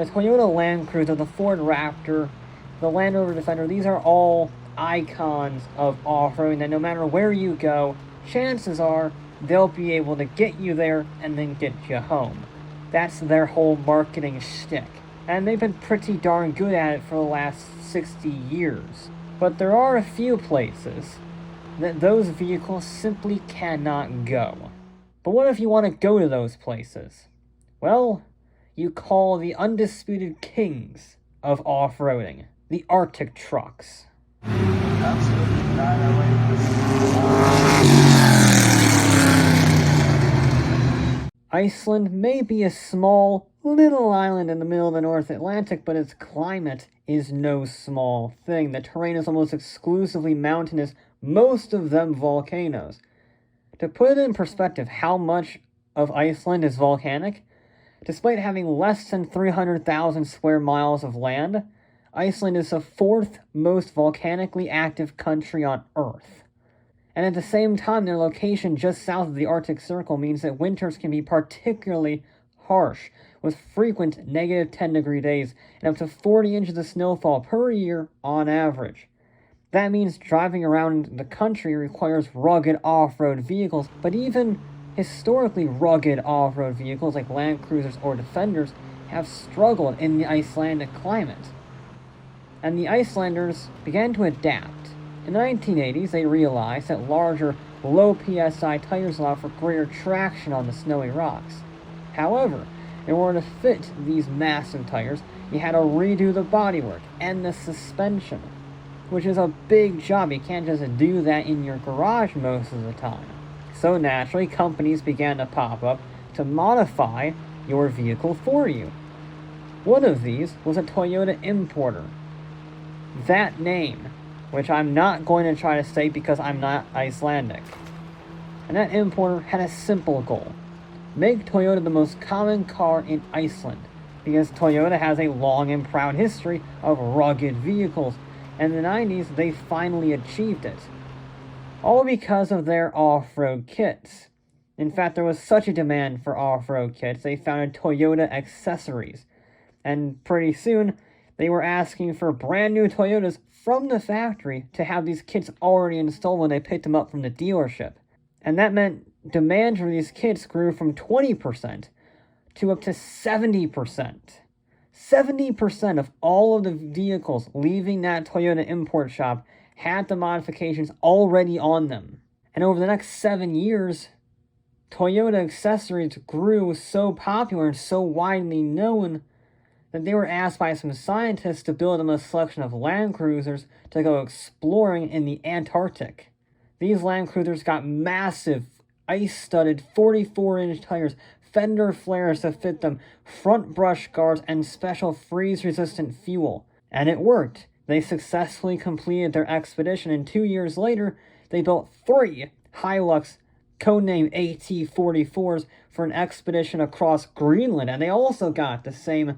The Toyota Land Cruiser, the Ford Raptor, the Land Rover Defender, these are all icons of off-roading that no matter where you go, chances are they'll be able to get you there and then get you home. That's their whole marketing shtick. And they've been pretty darn good at it for the last 60 years. But there are a few places that those vehicles simply cannot go. But what if you want to go to those places? Well, you call the undisputed kings of off-roading, the Arctic trucks. Iceland may be a small, little island in the middle of the North Atlantic, but its climate is no small thing. The terrain is almost exclusively mountainous, most of them volcanoes. To put it in perspective how much of Iceland is volcanic, despite having less than 300,000 square miles of land, Iceland is the fourth most volcanically active country on Earth. And at the same time, their location just south of the Arctic Circle means that winters can be particularly harsh, with frequent negative 10-degree days and up to 40 inches of snowfall per year on average. That means driving around the country requires rugged off-road vehicles, but even historically rugged off-road vehicles like Land Cruisers or Defenders have struggled in the Icelandic climate. And the Icelanders began to adapt. In the 1980s, they realized that larger, low PSI tires allow for greater traction on the snowy rocks. However, in order to fit these massive tires, you had to redo the bodywork and the suspension, which is a big job. You can't just do that in your garage most of the time. So naturally, companies began to pop up to modify your vehicle for you. One of these was a Toyota importer. That name, which I'm not going to try to say because I'm not Icelandic. And that importer had a simple goal: make Toyota the most common car in Iceland, because Toyota has a long and proud history of rugged vehicles, and in the 90s they finally achieved it. All because of their off-road kits. In fact, there was such a demand for off-road kits, they founded Toyota Accessories, and pretty soon they were asking for brand new Toyotas from the factory to have these kits already installed when they picked them up from the dealership. And that meant demand for these kits grew from 20% to up to 70%. 70% of all of the vehicles leaving that Toyota import shop had the modifications already on them. And over the next 7 years, Toyota accessories grew so popular and so widely known that they were asked by some scientists to build them a selection of Land Cruisers to go exploring in the Antarctic. These Land Cruisers got massive, ice-studded 44-inch tires, fender flares to fit them, front brush guards, and special freeze-resistant fuel. And it worked. They successfully completed their expedition, and 2 years later, they built 3 Hilux codenamed AT-44s for an expedition across Greenland, and they also got the same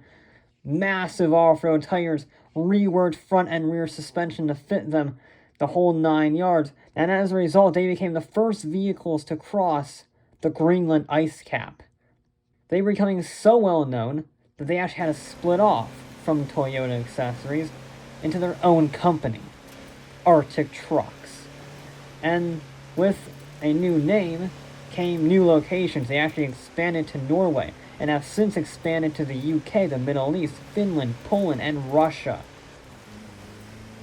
massive off-road tires, reworked front and rear suspension to fit them, the whole 9 yards, and as a result, they became the first vehicles to cross the Greenland ice cap. They were becoming so well known that they actually had to split off from Toyota Accessories into their own company, Arctic Trucks. And with a new name came new locations. They actually expanded to Norway, and have since expanded to the UK, the Middle East, Finland, Poland, and Russia.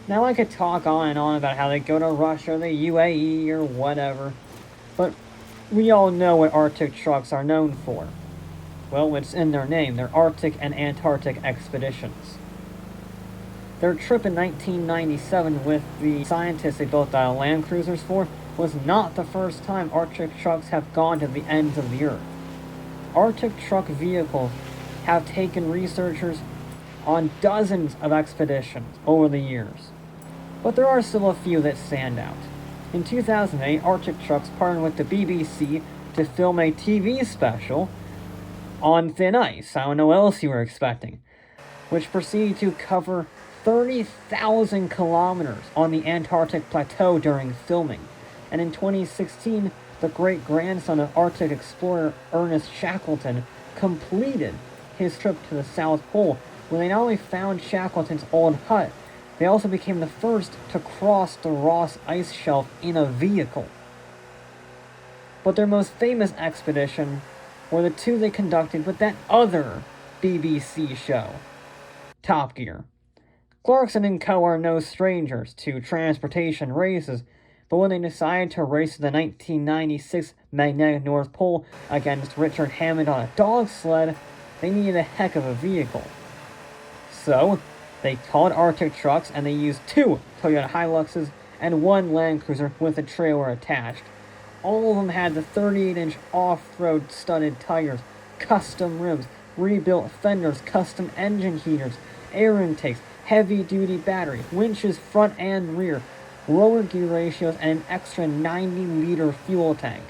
Now I could talk on and on about how they go to Russia, the UAE, or whatever, but we all know what Arctic trucks are known for. Well, it's in their name. They're Arctic and Antarctic expeditions. Their trip in 1997 with the scientists they built the Land Cruisers for was not the first time Arctic trucks have gone to the ends of the Earth. Arctic truck vehicles have taken researchers on dozens of expeditions over the years, but there are still a few that stand out. In 2008, Arctic Trucks partnered with the BBC to film a TV special on thin ice. I don't know what else you were expecting, which proceeded to cover 30,000 kilometers on the Antarctic plateau during filming. And in 2016, the great-grandson of Arctic explorer Ernest Shackleton completed his trip to the South Pole when they not only found Shackleton's old hut, they also became the first to cross the Ross Ice Shelf in a vehicle. But their most famous expedition were the two they conducted with that other BBC show, Top Gear. Clarkson and co. are no strangers to transportation races, but when they decided to race to the 1996 magnetic North Pole against Richard Hammond on a dog sled, they needed a heck of a vehicle. So, they called Arctic Trucks and they used 2 Toyota Hiluxes and 1 Land Cruiser with a trailer attached. All of them had the 38-inch off-road studded tires, custom rims, rebuilt fenders, custom engine heaters, air intakes, heavy-duty batteries, winches front and rear, lower gear ratios, and an extra 90-liter fuel tank.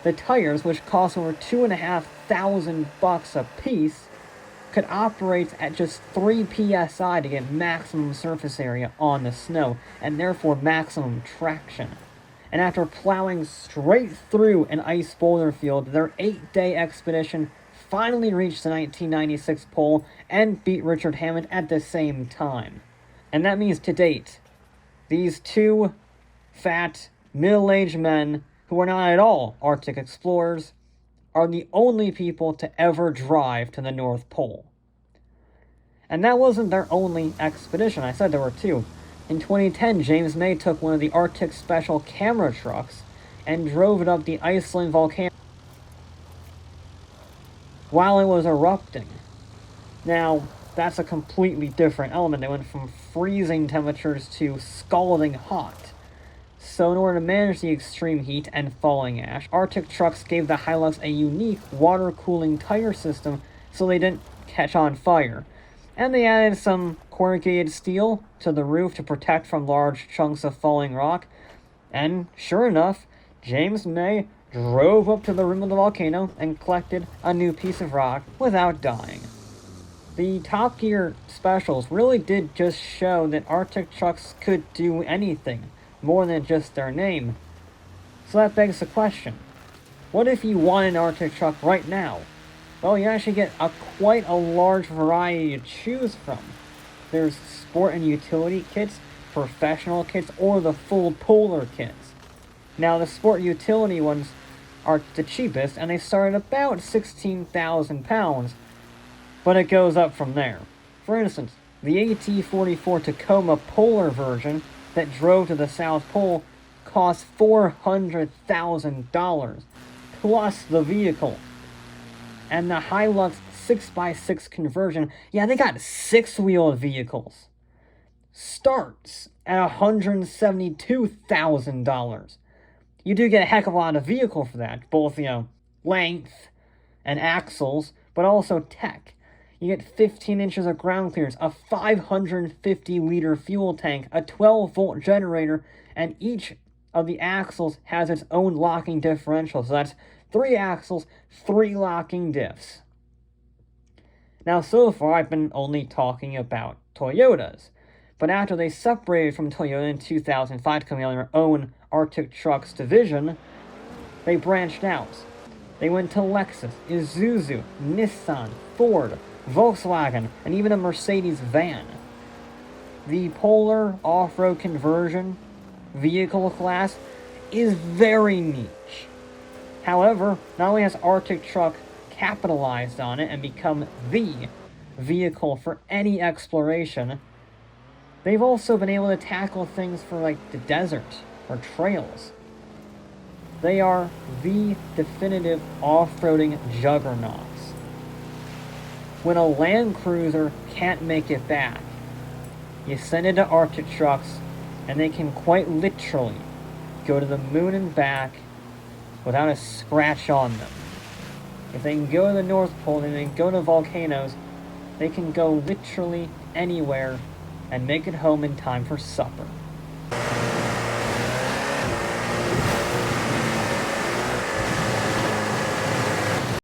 The tires, which cost over $2,500 a piece, could operate at just 3 psi to get maximum surface area on the snow, and therefore maximum traction. And after plowing straight through an ice boulder field, their 8-day expedition finally reached the 1996 pole and beat Richard Hammond at the same time. And that means to date, these 2 fat, middle-aged men who are not at all Arctic explorers are the only people to ever drive to the North Pole. And that wasn't their only expedition. I said there were 2. In 2010, James May took one of the Arctic Special camera trucks and drove it up the Iceland volcano while it was erupting. Now, that's a completely different element. They went from freezing temperatures to scalding hot. So in order to manage the extreme heat and falling ash, Arctic Trucks gave the Hilux a unique water-cooling tire system so they didn't catch on fire. And they added some corrugated steel to the roof to protect from large chunks of falling rock. And sure enough, James May drove up to the rim of the volcano and collected a new piece of rock without dying. The Top Gear specials really did just show that Arctic Trucks could do anything more than just their name. So that begs the question, what if you want an Arctic truck right now? Well, you actually get quite a large variety to choose from. There's sport and utility kits, professional kits, or the full polar kits. Now, the sport utility ones are the cheapest, and they start at about 16,000 pounds, but it goes up from there. For instance, the AT-44 Tacoma Polar version that drove to the South Pole cost $400,000, plus the vehicle. And the Hilux 6x6 conversion, yeah, they got 6-wheeled vehicles, starts at $172,000. You do get a heck of a lot of vehicle for that, both, length and axles, but also tech. You get 15 inches of ground clearance, a 550-liter fuel tank, a 12-volt generator, and each of the axles has its own locking differential. So that's 3 axles, 3 locking diffs. Now, so far, I've been only talking about Toyotas. But after they separated from Toyota in 2005 to come out on their own Arctic Trucks division, they branched out. They went to Lexus, Isuzu, Nissan, Ford, Volkswagen, and even a Mercedes van. The Polar off-road conversion vehicle class is very niche. However, not only has Arctic Truck capitalized on it and become the vehicle for any exploration, they've also been able to tackle things for the desert or trails. They are the definitive off-roading juggernauts. When a Land Cruiser can't make it back, you send it to Arctic Trucks, and they can quite literally go to the moon and back without a scratch on them. If they can go to the North Pole and they can go to volcanoes, they can go literally anywhere and make it home in time for supper.